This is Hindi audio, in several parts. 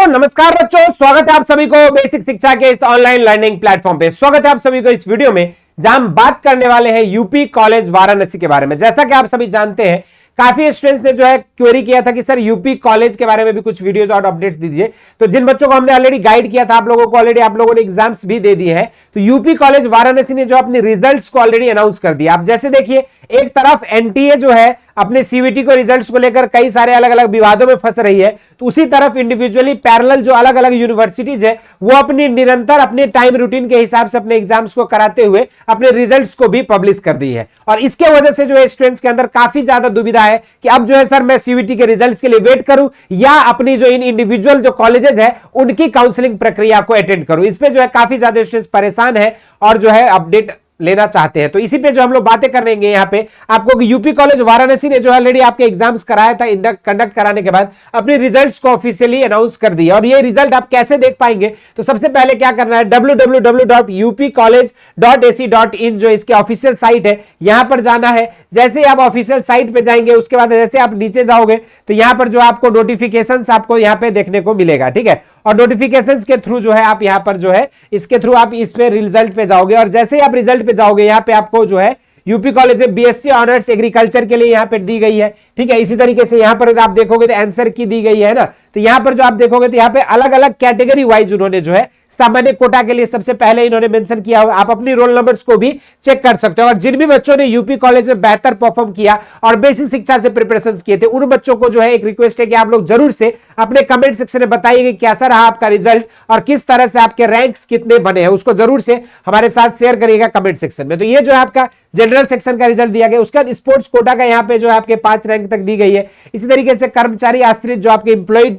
नमस्कार बच्चों, स्वागत है आप सभी को बेसिक शिक्षा के इस ऑनलाइन लर्निंग प्लेटफॉर्म पे। स्वागत है आप सभी को इस वीडियो में जहां हम बात करने वाले हैं यूपी कॉलेज वाराणसी के बारे में। जैसा कि आप सभी जानते हैं, काफी स्टूडेंट्स ने जो है क्वेरी किया था कि सर यूपी कॉलेज के बारे में भी कुछ वीडियोस और अपडेट्स दीजिए। तो जिन बच्चों को हमने ऑलरेडी गाइड किया था, आप लोगों को ऑलरेडी आप लोगों ने एग्जाम्स भी दे दिए हैं। तो यूपी कॉलेज वाराणसी ने जो अपने रिजल्ट्स को ऑलरेडी अनाउंस कर दिया। आप जैसे देखिए, एक तरफ एनटीए जो है अपने सीवीटी को रिजल्ट्स को लेकर कई सारे अलग अलग विवादों में फंस रही है, तो उसी तरफ इंडिविजुअली पैरेलल जो अलग अलग यूनिवर्सिटीज है वो अपनी निरंतर अपने टाइम रूटीन के हिसाब से अपने एग्जाम्स को कराते हुए अपने रिजल्ट्स को भी पब्लिश कर दी है। और इसके वजह से जो है स्टूडेंट्स के अंदर काफी ज्यादा दुविधा है कि अब जो है सर मैं सीवीटी के रिजल्ट्स के लिए वेट करूं या अपनी जो इन इंडिविजुअल जो कॉलेजेस है उनकी काउंसलिंग प्रक्रिया को अटेंड करूं। इस पे जो है काफी ज्यादा स्टूडेंट्स परेशान है और जो है अपडेट लेना चाहते हैं। तो इसी पे जो हम लोग बातें करेंगे यहाँ पे आपको कि यूपी कॉलेज वाराणसी ने जो ऑलरेडी आपके एग्जाम्स कराया था, कंडक्ट कराने के बाद अपने रिजल्ट्स को ऑफिशियली अनाउंस कर दिया। और ये रिजल्ट आप कैसे देख पाएंगे, तो सबसे पहले क्या करना है, www.upcollege.ac.in जो इसके ऑफिशियल साइट है, यहां पर जाना है। जैसे ही आप ऑफिशियल साइट पे जाएंगे, उसके बाद जैसे आप नीचे जाओगे तो यहां पर जो आपको नोटिफिकेशंस आपको यहां पे देखने को मिलेगा, ठीक है। और नोटिफिकेशंस के थ्रू जो है आप यहां पर जो है इसके थ्रू आप इस पे रिजल्ट पे जाओगे और जैसे ही आप रिजल्ट पे जाओगे यहां पे आपको जो है यूपी कॉलेज में बीएससी ऑनर्स एग्रीकल्चर के लिए यहां पे दी गई है, ठीक है। इसी तरीके से यहां पर आप देखोगे तो आंसर की दी गई है ना, तो यहां पर जो आप देखोगे तो यहां पे अलग अलग कैटेगरी वाइज उन्होंने जो है सामान्य कोटा के लिए सबसे पहले इन्होंने मेंशन किया हुआ। आप अपनी रोल नंबर्स को भी चेक कर सकते हो। और जिन भी बच्चों ने यूपी कॉलेज में बेहतर परफॉर्म किया और बेसिक शिक्षा से प्रिपरेशन किए थे, उन बच्चों को जो है एक रिक्वेस्ट है कि आप लोग जरूर से अपने कमेंट सेक्शन में बताइए कि कैसा रहा आपका रिजल्ट और किस तरह से आपके रैंक्स कितने बने हैं, उसको जरूर से हमारे साथ शेयर करिएगा कमेंट सेक्शन में। तो ये जो है आपका जनरल सेक्शन का रिजल्ट दिया गया। उसके बाद स्पोर्ट्स कोटा का यहाँ पे जो है आपके 5 रैंक तक दी गई है। इसी तरीके से कर्मचारी आश्रित जो आपके इंप्लॉय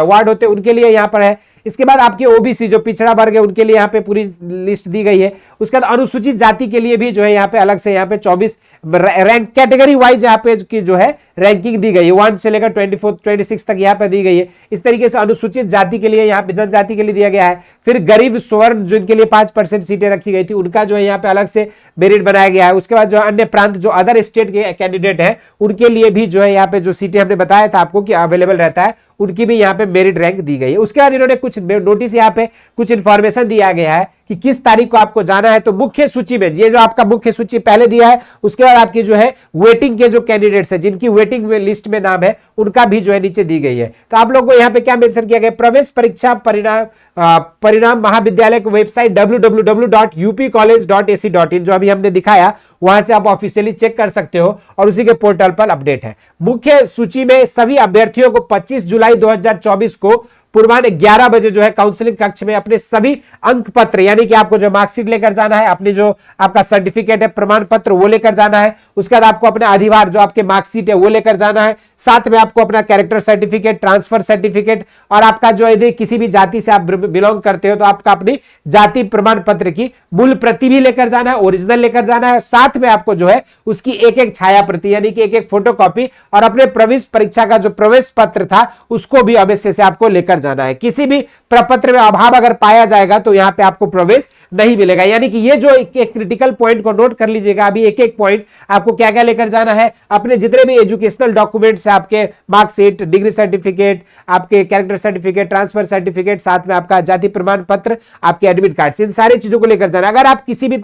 वार्ड होते हैं उनके लिए यहाँ पर है। इसके बाद आपके ओबीसी जो पिछड़ा वर्ग है उनके लिए यहाँ पे पूरी लिस्ट दी गई है। उसके बाद अनुसूचित जाति के लिए भी जो है यहाँ पे अलग से यहाँ पे 24 रैंक कैटेगरी वाइज यहाँ पे की जो है रैंकिंग दी गई है, 1 से लेकर 26 तक यहाँ पे दी गई है। इस तरीके से अनुसूचित जाति के लिए यहाँ पे जनजाति के लिए दिया गया है। फिर गरीब स्वर्ण जिनके लिए 5% सीटें रखी गई थी उनका जो है यहाँ पे अलग से मेरिट बनाया गया है। उसके बाद जो अन्य प्रांत जो अदर स्टेट के कैंडिडेट है उनके लिए भी जो है यहाँ पे जो सीटें हमने बताया था आपको कि अवेलेबल रहता है, उनकी भी यहाँ पे मेरिट रैंक दी गई है। उसके बाद इन्होंने कुछ नोटिस यहाँ पे कुछ इंफॉर्मेशन दिया गया है कि किस तारीख को आपको जाना है। तो मुख्य सूची में ये जो आपका मुख्य सूची पहले दिया है, उसके बाद आपकी जो है वेटिंग के जो कैंडिडेट्स है जिनकी वेटिंग में लिस्ट में नाम है उनका भी जो है नीचे दी गई है। तो आप लोगों को यहाँ पे क्या मेंशन किया गया, प्रवेश परीक्षा परिणाम महाविद्यालय की वेबसाइट www.upcollege.ac.in जो अभी हमने दिखाया, वहां से आप ऑफिशियली चेक कर सकते हो और उसी के पोर्टल पर अपडेट है। मुख्य सूची में सभी अभ्यर्थियों को 25 जुलाई 2024 को पूर्वान्ह 11 बजे जो है काउंसलिंग कक्ष में अपने सभी अंक पत्र यानी कि आपको जो मार्कशीट लेकर जाना है, अपनी जो आपका सर्टिफिकेट है प्रमाण पत्र वो लेकर जाना है। उसके बाद आपको अपना अधिभार जो आपके मार्कशीट है वो लेकर जाना है। साथ में आपको अपना कैरेक्टर सर्टिफिकेट, ट्रांसफर सर्टिफिकेट और आपका जो यदि किसी भी जाति से आप बिलोंग करते हो तो आपका अपनी जाति प्रमाण पत्र की मूल प्रति भी लेकर जाना है, ओरिजिनल लेकर जाना है। साथ में आपको जो है उसकी एक छाया प्रति यानी कि एक फोटोकॉपी और अपने प्रवेश परीक्षा का जो प्रवेश पत्र था उसको भी अवश्य से आपको लेकर जाना है। किसी भी प्रपत्र में अभाव अगर पाया जाएगा तो यहां पे आपको प्रवेश नहीं मिलेगा। यानी कि ये जो एक क्रिटिकल पॉइंट को नोट कर लीजिएगा। अभी एक पॉइंट आपको क्या क्या लेकर जाना है, अपने जितने भी एजुकेशनल डॉक्यूमेंट्स है, आपके मार्कशीट, डिग्री सर्टिफिकेट, आपके कैरेक्टर सर्टिफिकेट, ट्रांसफर सर्टिफिकेट, साथ में आपका जाति प्रमाण पत्र, आपके एडमिट कार्ड, इन सारी चीजों को लेकर जाना। अगर आप किसी भी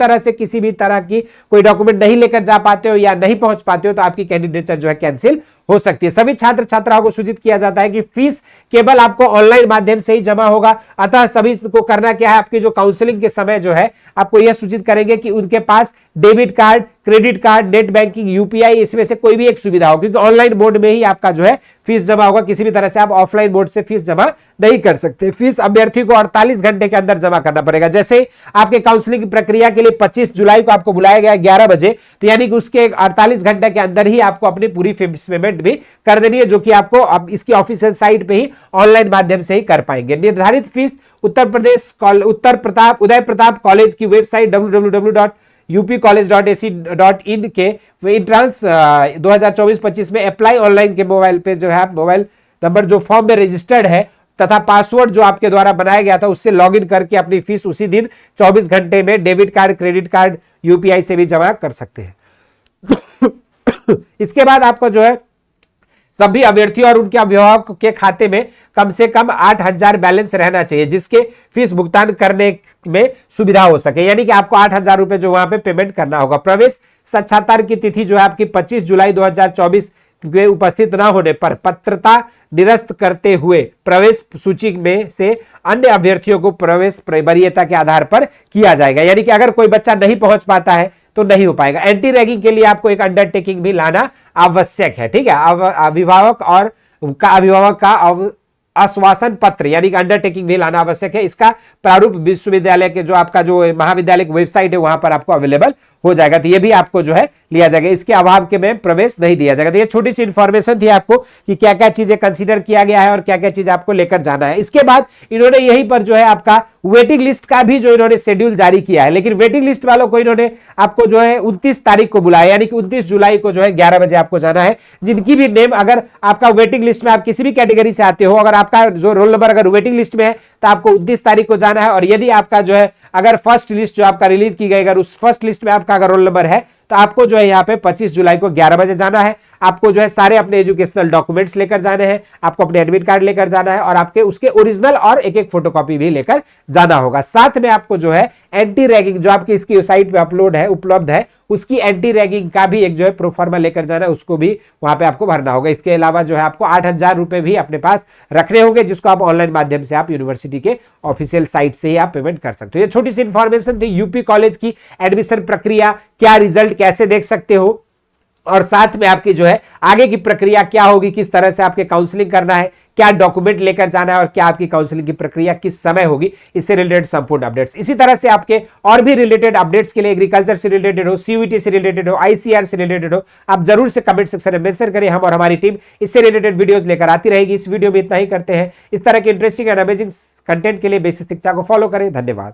तरह की कोई डॉक्यूमेंट नहीं लेकर जा पाते हो या नहीं पहुंच पाते हो तो आपकी कैंडिडेचर जो है कैंसिल हो सकती है। सभी छात्र छात्राओं को सूचित किया जाता है कि फीस केवल आपको ऑनलाइन माध्यम से ही जमा होगा। अतः सभी को करना क्या है, आपकी जो काउंसलिंग के समय जो है आपको यह सूचित करेंगे कि उनके पास debit card, credit card, net banking, UPI इसमें से कोई भी एक सुविधा हो, क्योंकि ऑनलाइन मोड में ही आपका जो है फीस जमा होगा। किसी भी तरह से आप ऑफलाइन मोड से फीस जमा नहीं कर सकते। फीस अभ्यर्थी को 48 घंटे के अंदर जमा करना पड़ेगा। जैसे आपके काउंसलिंग की प्रक्रिया के लिए 25 जुलाई को आपको बुलाया गया 11 बजे, तो यानी कि उसके 48 घंटे के अंदर ही आपको अपनी पूरी फीस पेमेंट भी कर देनी है, जो कि आपको अब इसकी ऑफिशियल साइट पे ही ऑनलाइन माध्यम से ही कर पाएंगे। निर्धारित फीस उदय प्रताप कॉलेज की वेबसाइट www.upcollege.ac.in के इंट्रांस 2024-25 में अप्लाई ऑनलाइन के मोबाइल पे जो है मोबाइल नंबर जो फॉर्म में रजिस्टर्ड है तथा पासवर्ड जो आपके द्वारा बनाया गया था उससे लॉगिन करके अपनी फीस उसी दिन 24 घंटे में debit card, credit card, UPI से भी जमा कर सकते हैं। इसके बाद आपको जो है सभी अभ्यर्थियों और उनके अभिभावक के खाते में कम से कम 8,000 बैलेंस रहना चाहिए, जिसके फीस भुगतान करने में सुविधा हो सके। यानी कि आपको 8,000 रुपए जो वहां पे पेमेंट करना होगा। प्रवेश साक्षात्कार की तिथि जो है आपकी 25 जुलाई 2024 के उपस्थित न होने पर पात्रता निरस्त करते हुए प्रवेश सूची में से अन्य अभ्यर्थियों को प्रवेश वरीयता के आधार पर किया जाएगा। यानी कि अगर कोई बच्चा नहीं पहुंच पाता है तो नहीं हो पाएगा। एंटी रैगिंग के लिए आपको एक अंडरटेकिंग भी लाना आवश्यक है, ठीक है। अभिभावक का आश्वासन पत्र यानी कि अंडरटेकिंग भी लाना आवश्यक है। इसका प्रारूप विश्वविद्यालय के जो आपका जो महाविद्यालय की वेबसाइट है वहां पर आपको अवेलेबल हो जाएगा, तो ये भी आपको जो है लिया जाएगा। इसके अभाव के में प्रवेश नहीं दिया जाएगा। तो ये छोटी सी इंफॉर्मेशन थी आपको कि क्या क्या चीजें कंसीडर किया गया है और क्या क्या चीज आपको लेकर जाना है। इसके बाद इन्होंने यहीं पर जो है आपका वेटिंग लिस्ट का भी जो इन्होंने शेड्यूल जारी किया है, लेकिन वेटिंग लिस्ट वालों को इन्होंने आपको जो है 29 तारीख को बुलाया, यानी कि 29 जुलाई को जो है 11 बजे आपको जाना है। जिनकी भी नेम अगर आपका वेटिंग लिस्ट में, आप किसी भी कैटेगरी से आते हो, अगर आपका जो रोल नंबर अगर वेटिंग लिस्ट में है तो आपको 29 तारीख को जाना है। और यदि आपका जो है अगर फर्स्ट लिस्ट जो आपका रिलीज की गई, अगर उस फर्स्ट लिस्ट में आपका अगर रोल नंबर है तो आपको जो है यहाँ पे 25 जुलाई को 11 बजे जाना है। आपको जो है सारे अपने एजुकेशनल डॉक्यूमेंट्स लेकर जाने हैं, आपको अपने एडमिट कार्ड लेकर जाना है और आपके उसके ओरिजिनल और एक एक फोटोकॉपी भी लेकर जाना होगा। साथ में आपको जो है एंटी रैगिंग जो आपकी इसकी साइट पे अपलोड है, उपलब्ध है, उसकी एंटी रैगिंग का भी एक जो है प्रोफार्मा लेकर जाना है, उसको भी वहां पे आपको भरना होगा। इसके अलावा जो है आपको 8,000 रुपए भी अपने पास रखने होंगे, जिसको आप ऑनलाइन माध्यम से आप यूनिवर्सिटी के ऑफिशियल साइट से ही आप पेमेंट कर सकते हो। ये छोटी सी इंफॉर्मेशन थी यूपी कॉलेज की एडमिशन प्रक्रिया, क्या रिजल्ट कैसे देख सकते हो, और साथ में आपकी जो है आगे की प्रक्रिया क्या होगी, किस तरह से आपके काउंसलिंग करना है, क्या डॉक्यूमेंट लेकर जाना है और क्या आपकी काउंसलिंग की प्रक्रिया किस समय होगी, इससे रिलेटेड संपूर्ण अपडेट्स। इसी तरह से आपके और भी रिलेटेड अपडेट्स के लिए, एग्रीकल्चर से रिलेटेड हो, सीयूईटी से रिलेटेड हो, आईसीआर से रिलेटेड हो, आप जरूर से कमेंट सेक्शन में मेंशन करें। हम और हमारी टीम इससे रिलेटेड वीडियोस लेकर आती रहेगी। इस वीडियो में इतना ही करते हैं। इस तरह के इंटरेस्टिंग एंड अमेजिंग कंटेंट के लिए बेसिक शिक्षा को फॉलो करें। धन्यवाद।